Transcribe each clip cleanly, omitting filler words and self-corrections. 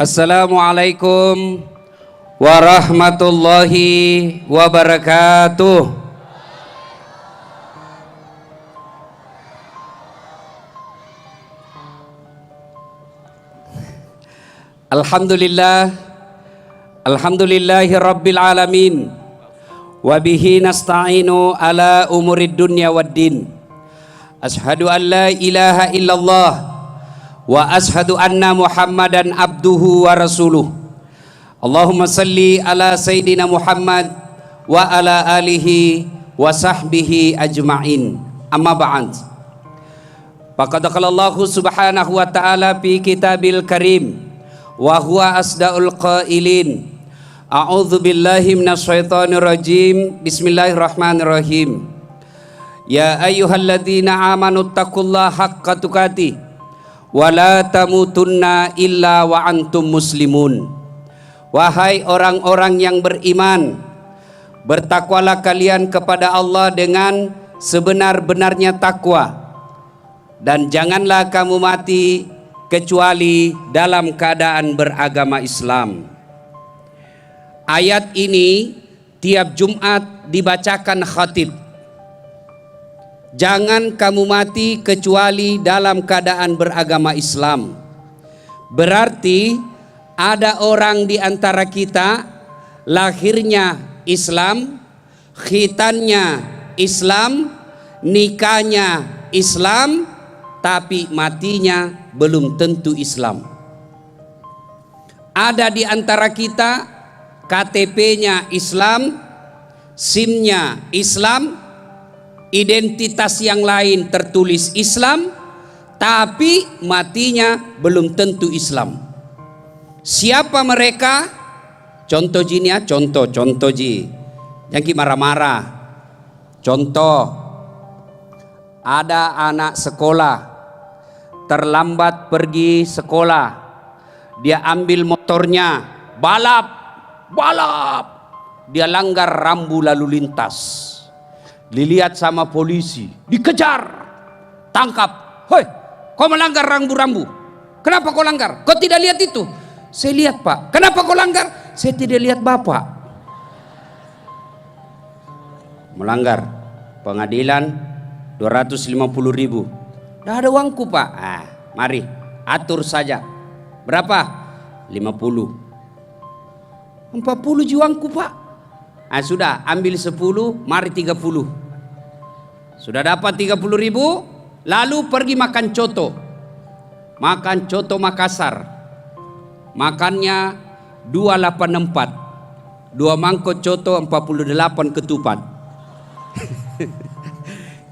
Assalamualaikum warahmatullahi wabarakatuh. Alhamdulillahi rabbil alamin. Wabihi nasta'inu ala umurid dunya waddin. Ashhadu an la ilaha illallah wa ashhadu anna Muhammadan abduhu wa rasuluh. Allahumma salli ala Sayyidina Muhammad wa ala alihi wa sahbihi ajma'in. Amma ba'd. Faqad qala Allah subhanahu wa ta'ala fi kitabil karim wa huwa asdaqul qailin. A'udzu billahi minasyaitonir rajim. Bismillahirrahmanirrahim. Ya ayyuhalladzina amanu taqullaha haqqa tuqatih wa la tamutunna illa wa antum muslimun. Wahai orang-orang yang beriman, bertakwalah kalian kepada Allah dengan sebenar-benarnya takwa, dan janganlah kamu mati kecuali dalam keadaan beragama Islam. Ayat ini tiap Jumat dibacakan khatib. Jangan kamu mati kecuali dalam keadaan beragama Islam. Berarti ada orang di antara kita lahirnya Islam, khitannya Islam, nikahnya Islam, tapi matinya belum tentu Islam. Ada di antara kita KTP-nya Islam, SIM-nya Islam, identitas yang lain tertulis Islam, tapi matinya belum tentu Islam. Siapa mereka? Contoh ji ya, contoh ji. Jangan marah-marah. Contoh, ada anak sekolah terlambat pergi sekolah, dia ambil motornya, balap, dia langgar rambu lalu lintas. Dilihat sama polisi, dikejar, tangkap. Hoi, kau melanggar rambu-rambu. Kenapa kau langgar? Kau tidak lihat itu? Saya lihat, Pak. Kenapa kau langgar? Saya tidak lihat Bapak. Melanggar. Pengadilan 250.000. Dah ada uangku, Pak. Mari atur saja. Berapa? 50. 40 uangku, Pak. Sudah, ambil 10, mari 30. Sudah dapat 30.000, lalu pergi makan coto. Makan coto Makassar. Makannya 284. 2 mangkok coto, 48 ketupat.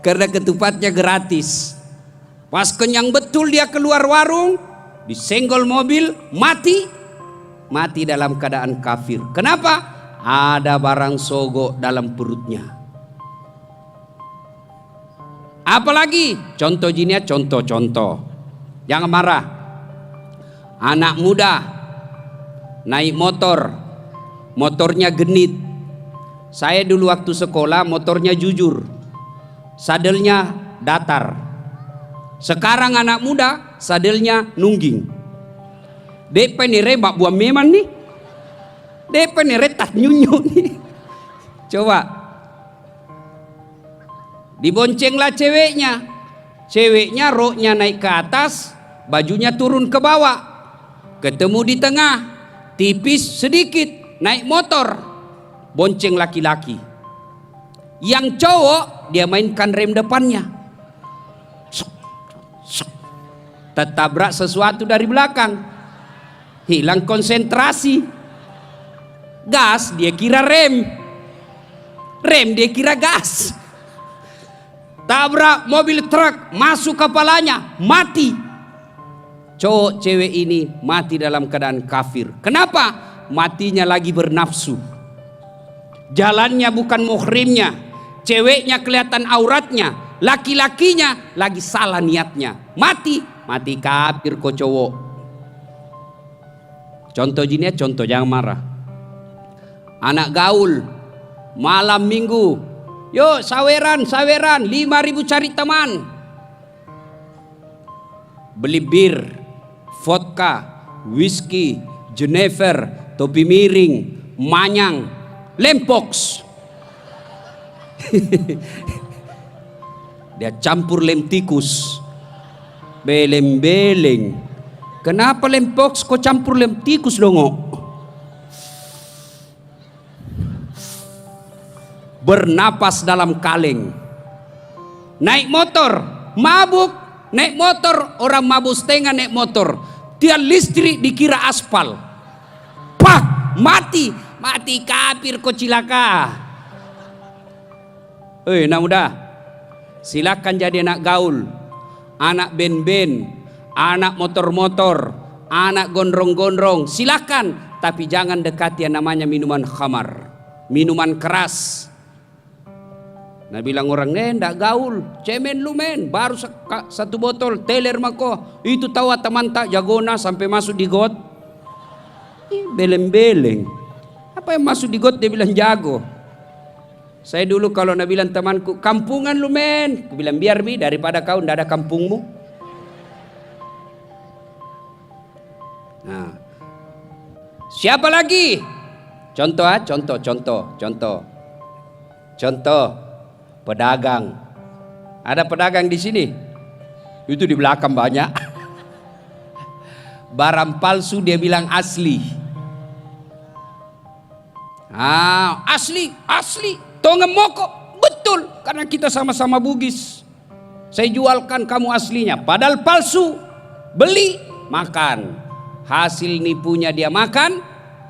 Karena ketupatnya gratis. Pas kenyang betul dia keluar warung, disenggol mobil, mati. Mati dalam keadaan kafir. Kenapa? Ada barang sogok dalam perutnya. Apalagi contoh jinia, contoh. Jangan marah. Anak muda naik motor, motornya genit. Saya dulu waktu sekolah motornya jujur, sadelnya datar. Sekarang anak muda sadelnya nungging. DP nih rebak buah meman nih. DP nih retak nyunyu nih. Coba. Diboncenglah ceweknya. Ceweknya roknya naik ke atas, bajunya turun ke bawah. Ketemu di tengah, tipis sedikit, naik motor. Bonceng laki-laki. Yang cowok dia mainkan rem depannya. Tertabrak sesuatu dari belakang. Hilang konsentrasi. Gas dia kira rem. Rem dia kira gas. Tabrak mobil truk, masuk kepalanya, mati. Cowok cewek ini mati dalam keadaan kafir. Kenapa? Matinya lagi bernafsu. Jalannya bukan muhrimnya. Ceweknya kelihatan auratnya. Laki-lakinya lagi salah niatnya. Mati kafir kok cowok. Contoh gini ya, contoh, jangan marah. Anak gaul malam minggu, yuk saweran 5.000 cari teman. Beli bir, vodka, whisky, Jennifer, topi miring, manyang, lempoks. Dia campur lem tikus, beleng-beleng. Kenapa lempoks kok campur lem tikus dong? Bernapas dalam kaleng. Naik motor, mabuk, naik motor, orang mabuk setengah naik motor. Tiang listrik dikira aspal. Pak, mati kafir kok cilaka. Nah mudah, silakan jadi anak gaul, anak ben-ben, anak motor-motor, anak gondrong-gondrong, silakan. Tapi jangan dekati yang namanya minuman khamar, minuman keras. Nah bilang orang, ndak gaul, cemen lu men, baru satu botol, teler mako, itu tahu teman tak jagona sampai masuk di got. Beleng-beleng, apa yang masuk di got dia bilang jago. Saya dulu kalau nak bilang temanku, kampungan lu men, aku bilang biar bi, daripada kau ndak ada kampungmu. Nah, siapa lagi? Contoh. Pedagang. Ada pedagang di sini. Itu di belakang banyak. Barang palsu dia bilang asli. Asli. Tonge moko. Betul, karena kita sama-sama Bugis. Saya jualkan kamu aslinya, padahal palsu. Beli, makan. Hasil nipunya dia makan,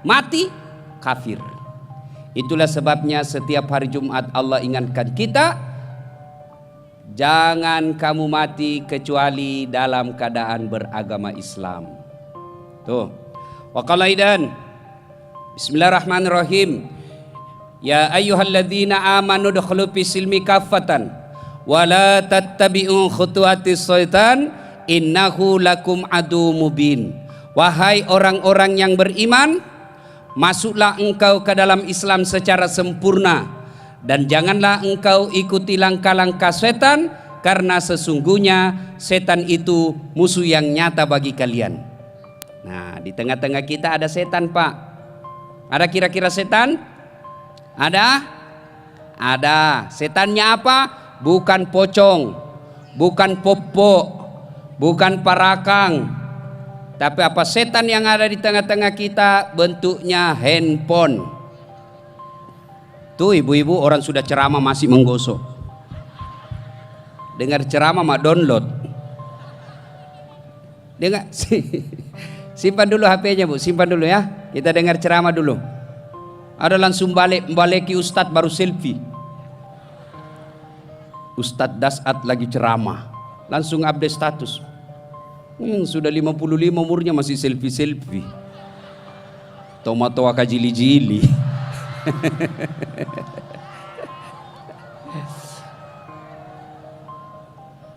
mati, kafir. Itulah sebabnya setiap hari Jumat Allah ingatkan kita, jangan kamu mati kecuali dalam keadaan beragama Islam. Tuh. Wa qala aidan, bismillahirrahmanirrahim. Ya ayyuhalladzina amanu udkhulu fis silmi kaffatan wa la tattabi'u khutuwatis syaitan innahu lakum adu mubin. Wahai orang-orang yang beriman, masuklah engkau ke dalam Islam secara sempurna dan janganlah engkau ikuti langkah-langkah setan, karena sesungguhnya setan itu musuh yang nyata bagi kalian. Nah, di tengah-tengah kita ada setan, Pak. Ada kira-kira setan? Ada. Setannya apa? Bukan pocong, bukan popok, bukan parakang. Tapi apa setan yang ada di tengah-tengah kita? Bentuknya handphone. Tuh ibu-ibu orang sudah ceramah masih menggosok. Dengar ceramah mah download. Dengar, simpan dulu HP-nya bu, simpan dulu ya. Kita dengar ceramah dulu. Ada langsung baleki Ustadz baru selfie. Ustadz Dasat lagi ceramah, langsung update status. Sudah 55 umurnya masih selfie-selfie. Tomato jili-jili.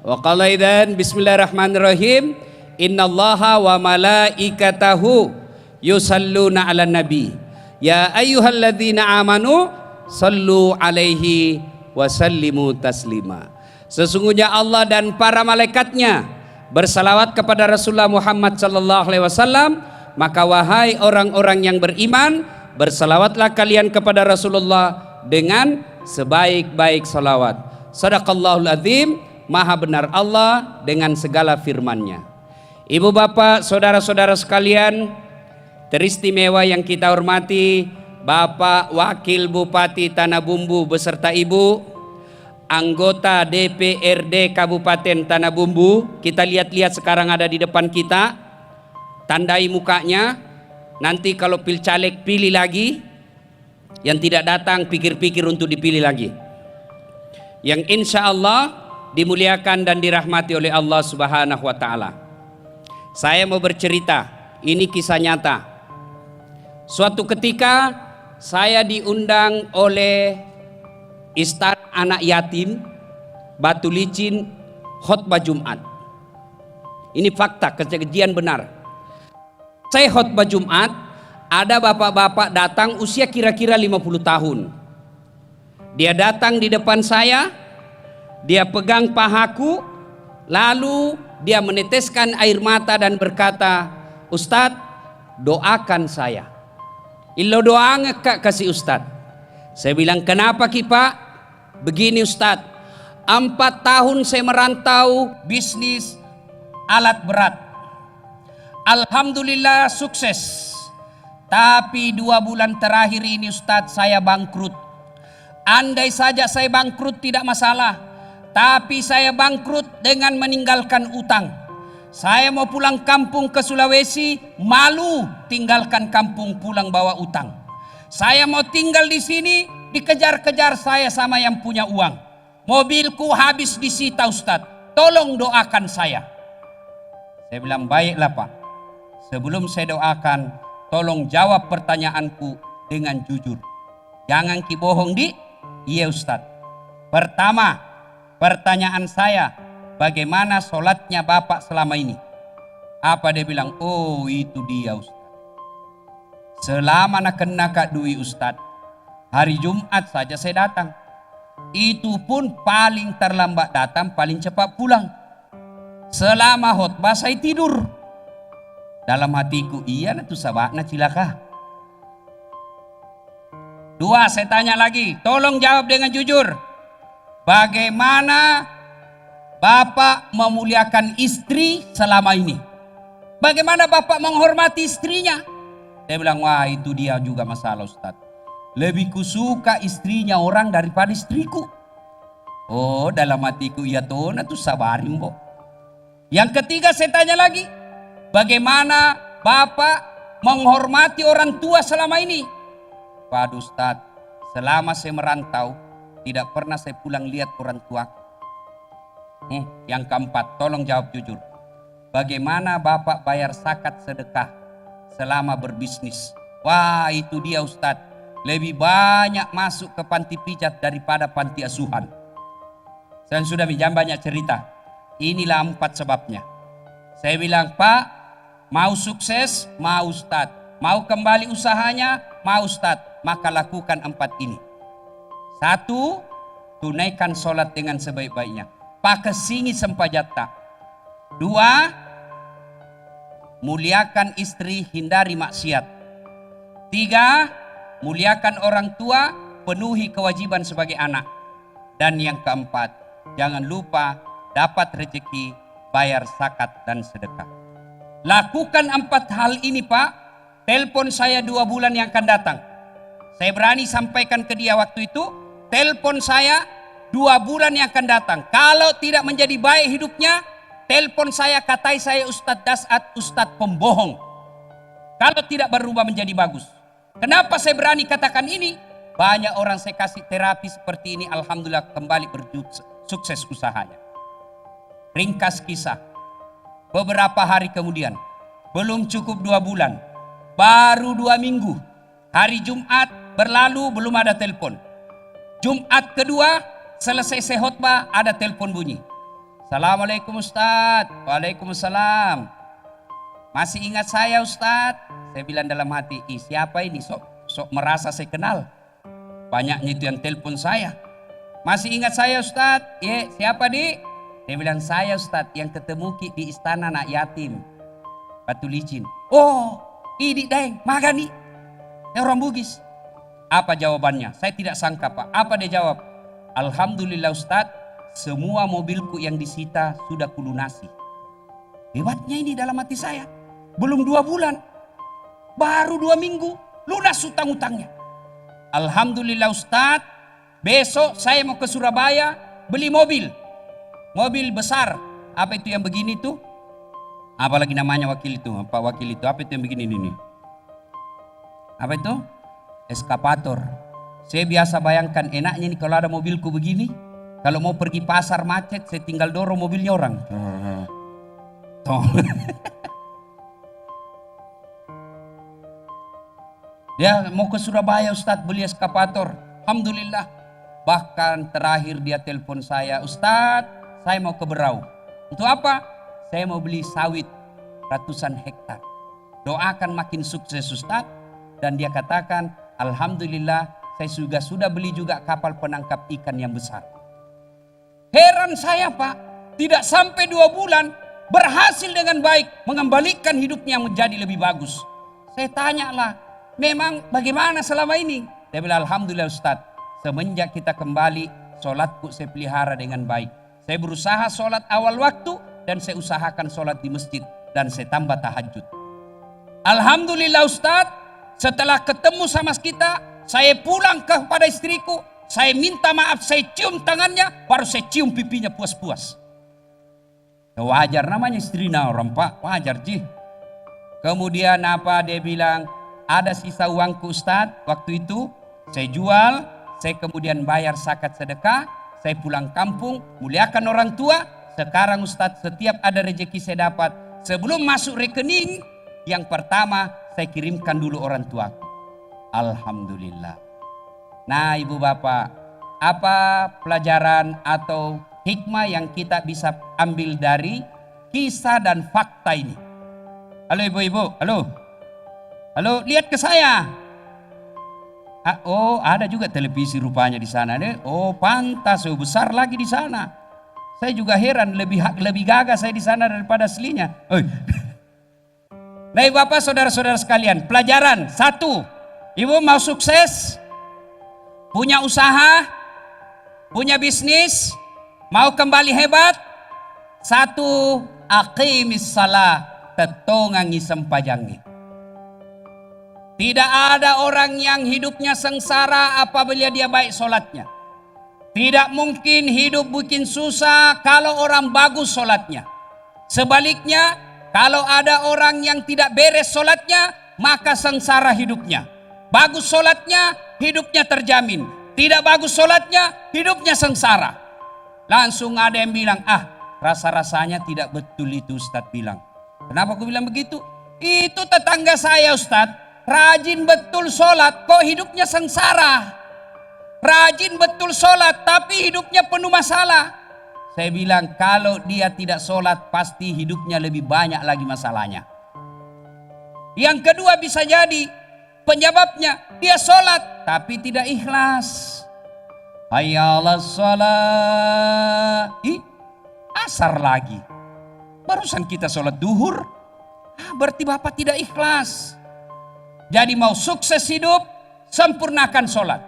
Wa qala idzan bismillahirrahmanirrahim. Innallaha wa malaikatahu yusalluna 'alan nabi. Ya ayyuhalladzina amanu sallu alaihi wa sallimu taslima. Sesungguhnya Allah dan para malaikatnya bersalawat kepada Rasulullah Muhammad sallallahu alaihi wasallam, maka wahai orang-orang yang beriman, bersalawatlah kalian kepada Rasulullah dengan sebaik-baik salawat. Shadaqallahul azim, maha benar Allah dengan segala firman-Nya. Ibu bapak, saudara-saudara sekalian, teristimewa yang kita hormati Bapak Wakil Bupati Tanah Bumbu beserta Ibu, anggota DPRD Kabupaten Tanah Bumbu, kita lihat-lihat sekarang ada di depan kita, tandai mukanya. Nanti kalau pilcaleg pilih lagi, yang tidak datang pikir-pikir untuk dipilih lagi. Yang insya Allah dimuliakan dan dirahmati oleh Allah Subhanahu wa Ta'ala. Saya mau bercerita, ini kisah nyata. Suatu ketika saya diundang oleh Istana Anak Yatim Batu Licin khotbah Jumat. Ini fakta, kejadian benar. Saya khotbah Jumat, ada bapak-bapak datang usia kira-kira 50 tahun. Dia datang di depan saya, dia pegang pahaku, lalu dia meneteskan air mata dan berkata, Ustadz, doakan saya. Ilo doang kak kasih Ustadz. Saya bilang, kenapa ki Pak? Begini Ustadz, 4 tahun saya merantau bisnis alat berat. Alhamdulillah sukses. Tapi 2 bulan terakhir ini Ustadz saya bangkrut. Andai saja saya bangkrut tidak masalah. Tapi saya bangkrut dengan meninggalkan utang. Saya mau pulang kampung ke Sulawesi, malu tinggalkan kampung pulang bawa utang. Saya mau tinggal di sini, dikejar-kejar saya sama yang punya uang. Mobilku habis disita Ustadz, tolong doakan saya. Saya bilang, baiklah Pak. Sebelum saya doakan, tolong jawab pertanyaanku dengan jujur. Jangan ki bohong di. Iya Ustadz. Pertama, pertanyaan saya, bagaimana sholatnya Bapak selama ini? Apa dia bilang? Oh itu dia Ustaz. Selama nak kena kak duit Ustaz, hari Jumat saja saya datang. Itu pun paling terlambat datang, paling cepat pulang. Selama khutbah saya tidur. Dalam hatiku, iya na tu sabakna cilaka. 2, saya tanya lagi, tolong jawab dengan jujur. Bagaimana Bapak memuliakan istri selama ini? Bagaimana Bapak menghormati istrinya? Dia bilang, wah itu dia juga masalah Ustaz. Lebih kusuka istrinya orang daripada istriku. Oh dalam hatiku, ya tuh na tuh sabarin bo. Yang ketiga saya tanya lagi, bagaimana Bapak menghormati orang tua selama ini? Waduh Ustaz, selama saya merantau tidak pernah saya pulang lihat orang tua. Yang keempat, tolong jawab jujur. Bagaimana Bapak bayar zakat sedekah selama berbisnis? Wah itu dia Ustaz, lebih banyak masuk ke panti pijat daripada panti asuhan. Saya sudah pinjam banyak cerita. Inilah 4 sebabnya. Saya bilang, Pak, mau sukses, mau Ustaz. Mau kembali usahanya, mau Ustaz. Maka lakukan 4 ini. 1, tunaikan sholat dengan sebaik-baiknya. Pakesingi sempajata. 2, muliakan istri, hindari maksiat. 3, muliakan orang tua, penuhi kewajiban sebagai anak. Dan yang keempat, jangan lupa dapat rezeki, bayar zakat dan sedekah. Lakukan 4 hal ini Pak. Telepon saya 2 bulan yang akan datang. Saya berani sampaikan ke dia waktu itu, telepon saya 2 bulan yang akan datang. Kalau tidak menjadi baik hidupnya, telepon saya, katai saya Ustadz Dasat, Ustadz pembohong. Kalau tidak berubah menjadi bagus. Kenapa saya berani katakan ini? Banyak orang saya kasih terapi seperti ini, alhamdulillah kembali sukses usahanya. Ringkas kisah, beberapa hari kemudian, belum cukup 2 bulan, baru 2 minggu, hari Jumat berlalu belum ada telepon. Jumat kedua, selesai saya khutbah, ada telepon bunyi. Assalamualaikum Ustadz. Waalaikumsalam. Masih ingat saya Ustadz? Saya bilang dalam hati, siapa ini? Sok merasa saya kenal. Banyaknya itu yang telepon saya. Masih ingat saya Ustadz? Ya, siapa di? Saya bilang, saya Ustadz yang ketemu di istana anak yatim Batu Licin. Oh, ini Daeng, Magani. Orang Bugis. Apa jawabannya? Saya tidak sangka Pak. Apa dia jawab? Alhamdulillah Ustadz, semua mobilku yang disita sudah kulunasi. Hebatnya ini dalam hati saya. Belum 2 bulan, baru 2 minggu, lunas utang-utangnya. Alhamdulillah Ustadz, besok saya mau ke Surabaya beli mobil. Mobil besar. Apa itu yang begini tuh? Apalagi namanya wakil itu, Pak Wakil itu. Apa itu yang begini ini? Apa itu? Eskapator. Saya biasa bayangkan enaknya nih kalau ada mobilku begini. Kalau mau pergi pasar macet, saya tinggal dorong mobilnya orang. Dia mau ke Surabaya Ustadz beli eskapator. Alhamdulillah. Bahkan terakhir dia telepon saya, Ustadz saya mau ke Berau. Untuk apa? Saya mau beli sawit ratusan hektar. Doakan makin sukses Ustadz. Dan dia katakan, Alhamdulillah saya sudah beli juga kapal penangkap ikan yang besar. Heran saya Pak, tidak sampai 2 bulan berhasil dengan baik mengembalikan hidupnya menjadi lebih bagus. Saya tanyalah, memang bagaimana selama ini? Dia bilang, alhamdulillah Ustaz, semenjak kita kembali, sholatku saya pelihara dengan baik. Saya berusaha sholat awal waktu, dan saya usahakan sholat di masjid, dan saya tambah tahajud. Alhamdulillah Ustaz, setelah ketemu sama kita, saya pulang kepada istriku, saya minta maaf, saya cium tangannya, baru saya cium pipinya puas-puas. Wajar namanya istri orang Pak, wajar Ji. Kemudian apa dia bilang, ada sisa uangku Ustaz, waktu itu saya jual, saya kemudian bayar zakat sedekah, saya pulang kampung, muliakan orang tua. Sekarang Ustaz, setiap ada rezeki saya dapat, sebelum masuk rekening, yang pertama saya kirimkan dulu orang tuaku. Alhamdulillah. Nah ibu bapak, apa pelajaran atau hikmah yang kita bisa ambil dari kisah dan fakta ini? Halo ibu-ibu, halo. Halo, lihat ke saya. Oh, ada juga televisi rupanya di sana deh. Oh, pantas, oh, besar lagi di sana. Saya juga heran, lebih gagah saya di sana daripada aslinya. Baik Bapak, saudara-saudara sekalian, pelajaran 1. Ibu mau sukses, punya usaha, punya bisnis, mau kembali hebat. 1, aqimis salah, tetongangi sempajangi. Tidak ada orang yang hidupnya sengsara apabila dia baik sholatnya. Tidak mungkin hidup bikin susah kalau orang bagus sholatnya. Sebaliknya, kalau ada orang yang tidak beres sholatnya, maka sengsara hidupnya. Bagus sholatnya, hidupnya terjamin. Tidak bagus sholatnya, hidupnya sengsara. Langsung ada yang bilang, rasa-rasanya tidak betul itu Ustadz bilang. Kenapa aku bilang begitu? Itu tetangga saya Ustadz, rajin betul sholat, kok hidupnya sengsara. Rajin betul sholat, tapi hidupnya penuh masalah. Saya bilang, kalau dia tidak sholat, pasti hidupnya lebih banyak lagi masalahnya. Yang kedua bisa jadi, penyebabnya dia sholat, tapi tidak ikhlas. Hayya 'alas shalah. Asar lagi. Barusan kita sholat duhur, berarti Bapak tidak ikhlas. Jadi mau sukses hidup, sempurnakan sholat.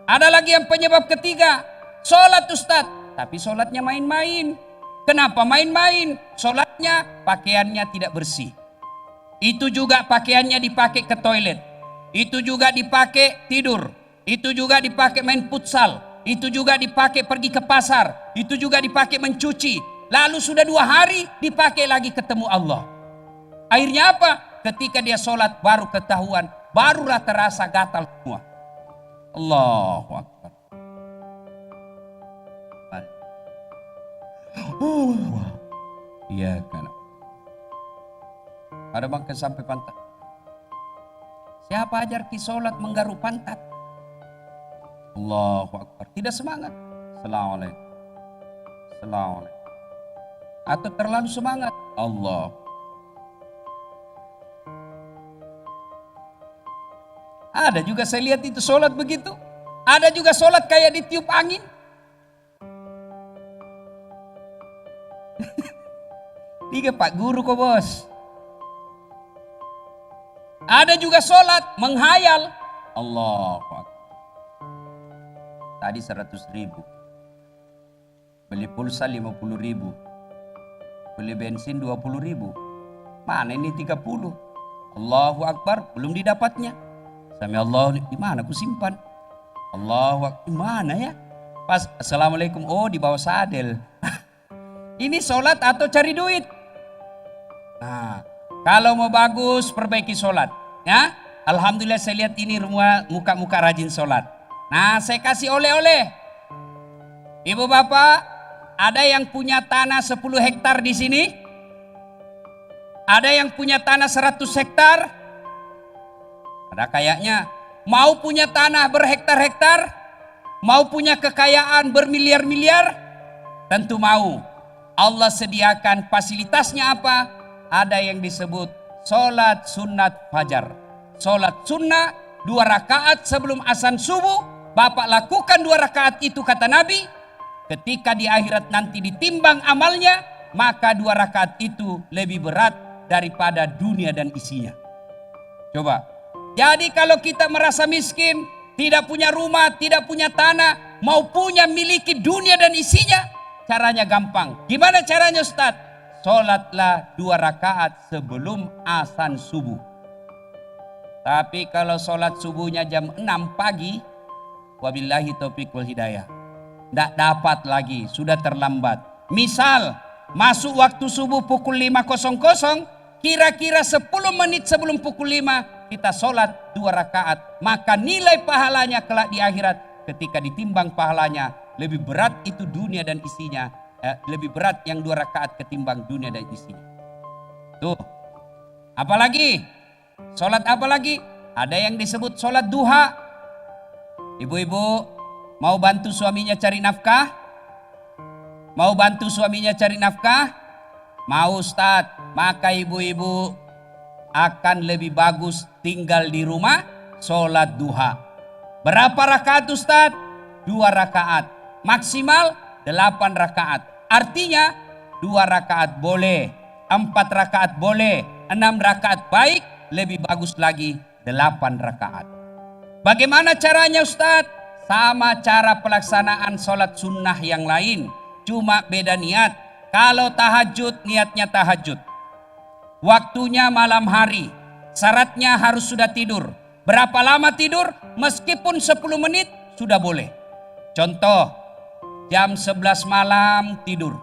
Ada lagi yang penyebab ketiga, sholat Ustadz, tapi sholatnya main-main. Kenapa main-main? Sholatnya pakaiannya tidak bersih. Itu juga pakaiannya dipakai ke toilet. Itu juga dipakai tidur. Itu juga dipakai main futsal. Itu juga dipakai pergi ke pasar. Itu juga dipakai mencuci. Lalu sudah 2 hari dipakai lagi ketemu Allah. Akhirnya apa? Ketika dia sholat baru ketahuan, barulah terasa gatal semua. Allahu Akbar. Iya kan. Ada bangke sampai pantat. Siapa ajar ki sholat menggaruk pantat? Allahu Akbar. Tidak semangat. Assalamualaikum. Assalamualaikum. Atau terlalu semangat. Allah. Ada juga saya lihat itu sholat begitu. Ada juga sholat kayak ditiup angin. Tiga Pak Guru kok bos. Ada juga sholat menghayal. Allahu Akbar. Tadi 100.000. Beli pulsa 50.000. Beli bensin 20.000. Mana ini 30? Allahu Akbar, belum didapatnya. Sami Allah, di mana aku simpan? Allahu Akbar, di mana ya? Pas Assalamualaikum, oh di bawah sadel. Ini sholat atau cari duit? Nah, kalau mau bagus perbaiki sholat. Ya, alhamdulillah saya lihat ini muka-muka rajin sholat. Nah, saya kasih oleh-oleh. Ibu bapak, ada yang punya tanah 10 hektar di sini? Ada yang punya tanah 100 hektar? Ada kayaknya. Mau punya tanah berhektar-hektar? Mau punya kekayaan bermiliar-miliar? Tentu mau. Allah sediakan fasilitasnya apa? Ada yang disebut sholat sunat fajar. Sholat sunnah 2 rakaat sebelum azan subuh. Bapak lakukan 2 rakaat itu kata Nabi. Ketika di akhirat nanti ditimbang amalnya, maka 2 rakaat itu lebih berat daripada dunia dan isinya. Coba. Jadi kalau kita merasa miskin, tidak punya rumah, tidak punya tanah, mau punya miliki dunia dan isinya, caranya gampang. Gimana caranya Ustaz? Sholatlah 2 rakaat sebelum azan subuh. Tapi kalau sholat subuhnya jam 6 pagi, wabillahi taufiq wal hidayah, tidak dapat lagi, sudah terlambat. Misal masuk waktu subuh pukul 5.00, kira-kira 10 menit sebelum pukul 5 kita sholat 2 rakaat, maka nilai pahalanya kelak di akhirat ketika ditimbang pahalanya lebih berat itu dunia dan isinya, lebih berat yang 2 rakaat ketimbang dunia dan isinya. Tuh, apalagi sholat, apalagi ada yang disebut sholat duha. Ibu-ibu mau bantu suaminya cari nafkah? Mau bantu suaminya cari nafkah? Mau Ustaz, maka ibu-ibu akan lebih bagus tinggal di rumah sholat duha. Berapa rakaat Ustaz? 2 rakaat. Maksimal 8 rakaat. Artinya 2 rakaat boleh, 4 rakaat boleh, 6 rakaat baik, lebih bagus lagi 8 rakaat. Bagaimana caranya Ustaz? Sama cara pelaksanaan sholat sunnah yang lain, cuma beda niat. Kalau tahajud, niatnya tahajud, waktunya malam hari, syaratnya harus sudah tidur. Berapa lama tidur? Meskipun 10 menit sudah boleh. Contoh, jam 11 malam tidur,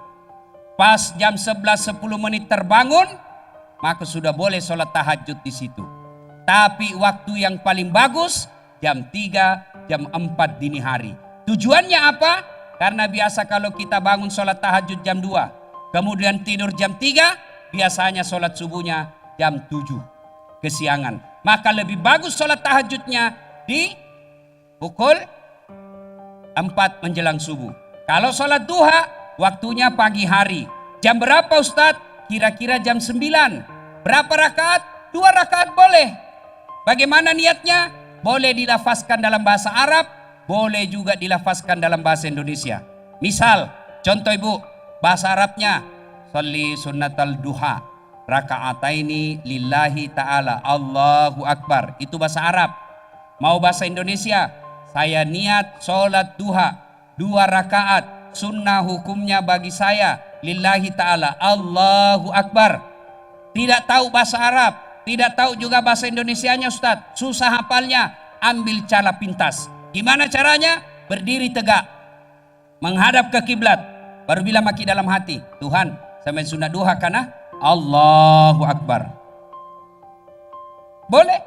pas jam 11.10 menit terbangun, maka sudah boleh sholat tahajud di situ. Tapi waktu yang paling bagus jam 3, jam 4 dini hari. Tujuannya apa? Karena biasa kalau kita bangun sholat tahajud jam 2, kemudian tidur jam 3, biasanya sholat subuhnya jam 7 kesiangan. Maka lebih bagus sholat tahajudnya di pukul 4 menjelang subuh. Kalau sholat duha, waktunya pagi hari. Jam berapa Ustadz? Kira-kira jam 9. Berapa rakaat? 2 rakaat boleh. Bagaimana niatnya? Boleh dilafazkan dalam bahasa Arab, boleh juga dilafazkan dalam bahasa Indonesia. Misal, contoh ibu, bahasa Arabnya, sholli sunnatal duha, raka'ataini lillahi ta'ala, Allahu Akbar. Itu bahasa Arab. Mau bahasa Indonesia, saya niat sholat duha 2 rakaat, sunnah hukumnya bagi saya, lillahi ta'ala, Allahu Akbar. Tidak tahu bahasa Arab, tidak tahu juga bahasa Indonesianya Ustadz, susah hafalnya, ambil cara pintas. Gimana caranya? Berdiri tegak, menghadap ke kiblat, baru bilang maki dalam hati, Tuhan, sampai sunnah duha karena Allahu Akbar. Boleh.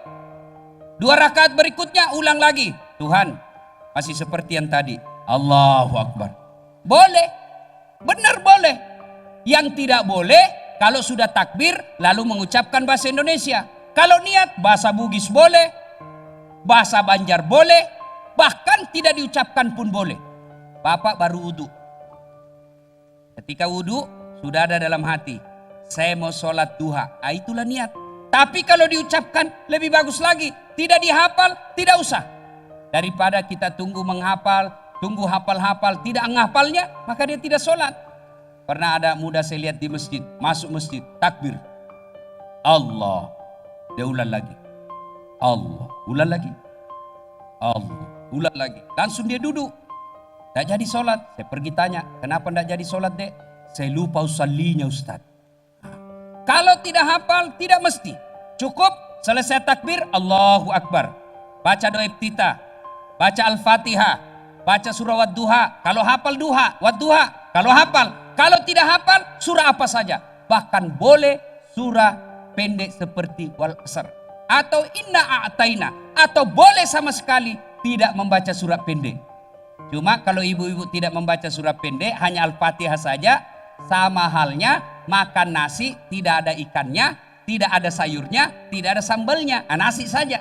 2 rakaat berikutnya ulang lagi, Tuhan, masih seperti yang tadi, Allahu Akbar. Boleh, benar boleh. Yang tidak boleh kalau sudah takbir lalu mengucapkan bahasa Indonesia. Kalau niat bahasa Bugis boleh, bahasa Banjar boleh, bahkan tidak diucapkan pun boleh. Bapak baru wudhu. Ketika wudhu sudah ada dalam hati, saya mau sholat duha. Itulah niat. Tapi kalau diucapkan lebih bagus lagi. Tidak dihafal, tidak usah. Daripada kita tunggu menghafal, tunggu hafal-hafal, tidak menghafalnya, maka dia tidak sholat. Pernah ada muda saya lihat di masjid, masuk masjid, takbir, Allah, dia ulang lagi, Allah, ulang lagi, Allah, ulang lagi, langsung dia duduk, tak jadi sholat. Saya pergi tanya, kenapa tidak jadi sholat dek? Saya lupa usallinya Ustaz. Kalau tidak hafal, tidak mesti, cukup selesai takbir, Allahu Akbar, baca doa iftitah, baca Al-Fatihah, baca surah Wad-Duha, kalau hafal duha, Wad-Duha, kalau hafal. Kalau tidak hafal, surah apa saja. Bahkan boleh surah pendek seperti Wal Asr atau Inna A'taina, atau boleh sama sekali tidak membaca surah pendek. Cuma kalau ibu-ibu tidak membaca surah pendek, hanya Al-Fatihah saja, sama halnya makan nasi, tidak ada ikannya, tidak ada sayurnya, tidak ada sambalnya, nasi saja.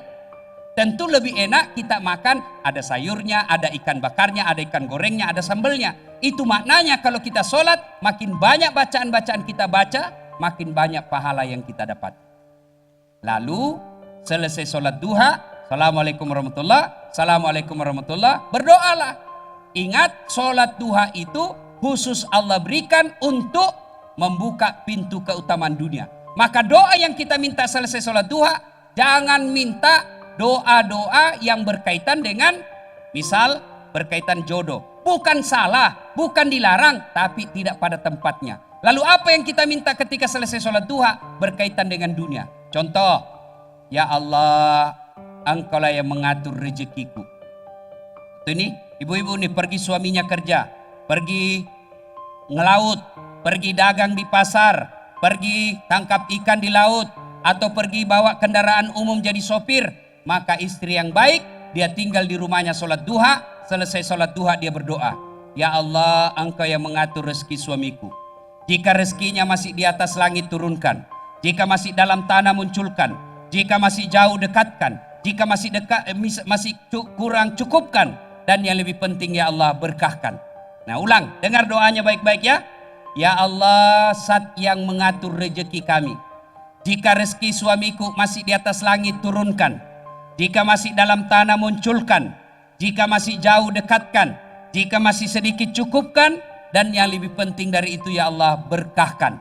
Tentu lebih enak kita makan ada sayurnya, ada ikan bakarnya, ada ikan gorengnya, ada sambalnya. Itu maknanya kalau kita sholat, makin banyak bacaan-bacaan kita baca, makin banyak pahala yang kita dapat. Lalu selesai sholat duha, Assalamualaikum warahmatullah, Assalamualaikum warahmatullah, berdoalah. Ingat, sholat duha itu khusus Allah berikan untuk membuka pintu keutamaan dunia. Maka doa yang kita minta selesai sholat duha, jangan minta doa-doa yang berkaitan dengan misal berkaitan jodoh. Bukan salah, bukan dilarang, tapi tidak pada tempatnya. Lalu apa yang kita minta ketika selesai sholat duha? Berkaitan dengan dunia. Contoh, ya Allah, Engkaulah yang mengatur rezekiku. Itu ini, ibu-ibu nih pergi suaminya kerja, pergi ngelaut, pergi dagang di pasar, pergi tangkap ikan di laut, atau pergi bawa kendaraan umum jadi sopir. Maka istri yang baik, dia tinggal di rumahnya sholat duha, selesai sholat duha dia berdoa, ya Allah, Engkau yang mengatur rezeki suamiku. Jika rezekinya masih di atas langit turunkan, jika masih dalam tanah munculkan, jika masih jauh dekatkan, jika masih dekat masih kurang cukupkan, dan yang lebih penting ya Allah berkahkan. Nah ulang, dengar doanya baik-baik ya. Ya Allah, Zat yang mengatur rezeki kami, jika rezeki suamiku masih di atas langit turunkan, jika masih dalam tanah munculkan, jika masih jauh dekatkan, jika masih sedikit cukupkan, dan yang lebih penting dari itu ya Allah berkahkan.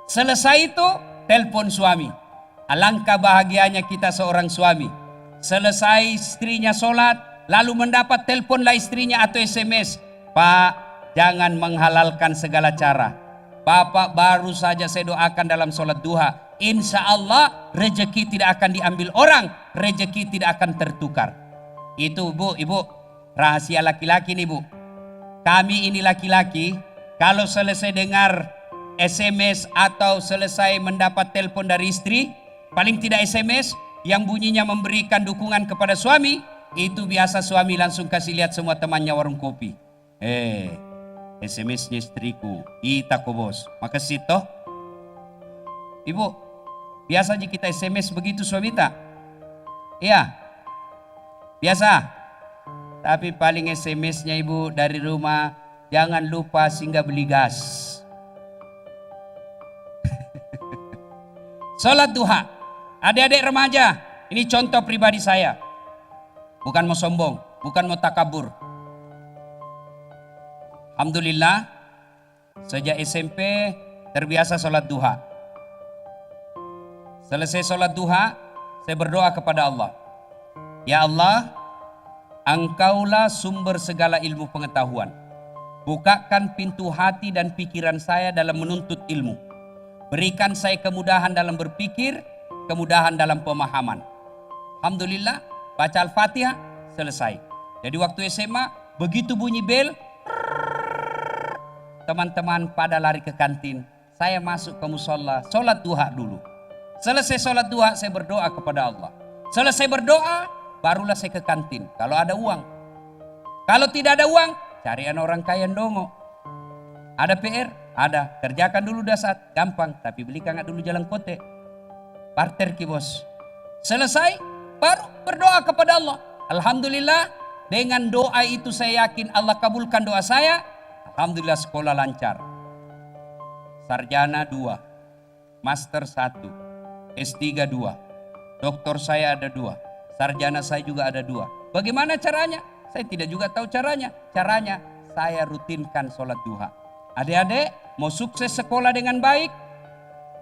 Selesai itu telepon suami. Alangkah bahagianya kita seorang suami. Selesai istrinya sholat, lalu mendapat teleponlah istrinya atau SMS. Pak, jangan menghalalkan segala cara. Bapak baru saja saya doakan dalam sholat duha. Insya Allah rezeki tidak akan diambil orang, rezeki tidak akan tertukar. Itu bu, ibu, rahasia laki-laki nih bu. Kami ini laki-laki, kalau selesai dengar SMS atau selesai mendapat telepon dari istri, paling tidak SMS yang bunyinya memberikan dukungan kepada suami, itu biasa suami langsung kasih lihat semua temannya warung kopi. SMS-nya istriku, Itako bos, makasih toh. Ibu, biasanya kita SMS begitu suami tak? Iya, biasa. Tapi paling SMS-nya ibu dari rumah, jangan lupa singgah beli gas. Sholat duha, adik-adik remaja, ini contoh pribadi saya. Bukan mau sombong, bukan mau takabur. Alhamdulillah, sejak SMP terbiasa sholat duha. Selesai sholat duha, saya berdoa kepada Allah. Ya Allah, Engkaulah sumber segala ilmu pengetahuan. Bukakan pintu hati dan pikiran saya dalam menuntut ilmu. Berikan saya kemudahan dalam berpikir, kemudahan dalam pemahaman. Alhamdulillah, baca Al-Fatihah, selesai. Jadi waktu SMA, begitu bunyi bel, teman-teman pada lari ke kantin. Saya masuk ke musola, sholat duha dulu. Selesai sholat duha, saya berdoa kepada Allah. Selesai berdoa, barulah saya ke kantin. Kalau ada uang. Kalau tidak ada uang, carian orang kaya ndongo. Ada PR? Ada. Kerjakan dulu dasar, gampang. Tapi belikan dulu jalan kote. Parter ki bos. Selesai, baru berdoa kepada Allah. Alhamdulillah, dengan doa itu saya yakin Allah kabulkan doa saya. Alhamdulillah sekolah lancar. Sarjana 2, Master 1, S3 2, doktor saya ada 2, sarjana saya juga ada 2. Bagaimana caranya? Saya tidak juga tahu caranya. Caranya saya rutinkan sholat duha. Adik-adik mau sukses sekolah dengan baik,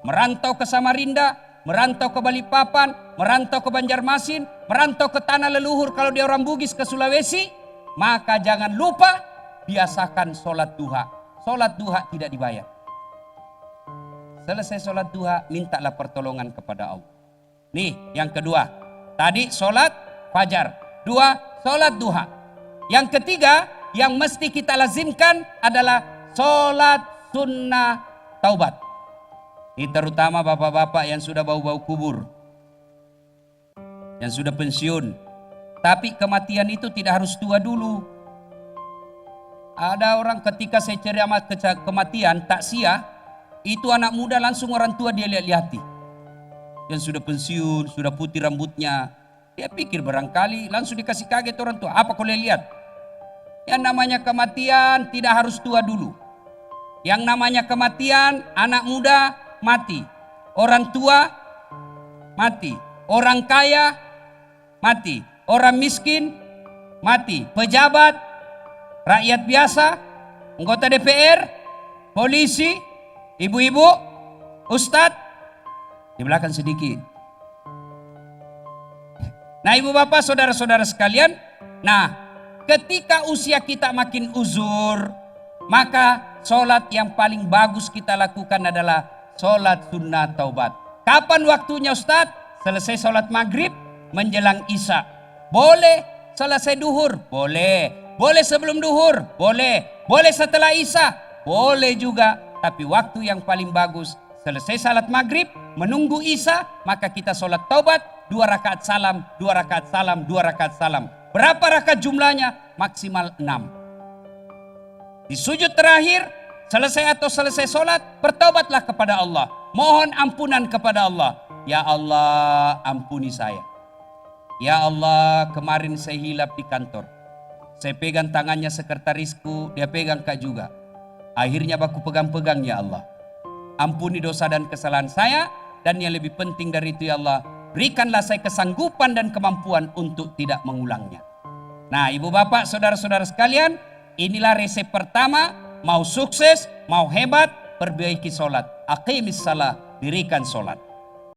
merantau ke Samarinda, merantau ke Balikpapan, merantau ke Banjarmasin, merantau ke tanah leluhur kalau dia orang Bugis ke Sulawesi, maka jangan lupa biasakan sholat duha. Sholat duha tidak dibayar. Selesai sholat duha, mintalah pertolongan kepada Allah. Nih yang kedua, tadi sholat fajar, 2 sholat duha. Yang ketiga yang mesti kita lazimkan adalah sholat sunnah taubat. Ini terutama bapak-bapak yang sudah bau-bau kubur, yang sudah pensiun. Tapi kematian itu tidak harus tua dulu. Ada orang ketika saya ceramah kematian, takziah, itu anak muda langsung orang tua dia lihat-lihati. Yang sudah pensiun, sudah putih rambutnya. Dia pikir barangkali langsung dikasih kaget orang tua. Apa kau lihat? Yang namanya kematian tidak harus tua dulu. Yang namanya kematian, anak muda mati, orang tua mati, orang kaya mati, orang miskin mati, pejabat, rakyat biasa, anggota DPR, polisi, ibu-ibu, ustadz. Di belakang sedikit. Nah ibu bapak saudara-saudara sekalian, nah ketika usia kita makin uzur, maka sholat yang paling bagus kita lakukan adalah sholat sunnah taubat. Kapan waktunya Ustadz? Selesai sholat maghrib menjelang isya. Boleh selesai duhur? Boleh. Boleh sebelum duhur? Boleh. Boleh setelah isya? Boleh juga. Tapi waktu yang paling bagus selesai salat maghrib, menunggu isya, maka kita sholat taubat, 2 rakaat salam, 2 rakaat salam, 2 rakaat salam. Berapa rakaat jumlahnya? Maksimal 6. Di sujud terakhir, selesai atau selesai sholat, bertaubatlah kepada Allah. Mohon ampunan kepada Allah. Ya Allah, ampuni saya. Ya Allah, kemarin saya hilap di kantor. Saya pegang tangannya sekretarisku, dia pegang Kak juga. Akhirnya aku pegang-pegang ya Allah. Ampuni dosa dan kesalahan saya, dan yang lebih penting dari itu ya Allah, berikanlah saya kesanggupan dan kemampuan untuk tidak mengulangnya. Nah ibu bapak saudara-saudara sekalian, inilah resep pertama, mau sukses, mau hebat, perbaiki sholat. Aqimis salah, dirikan sholat.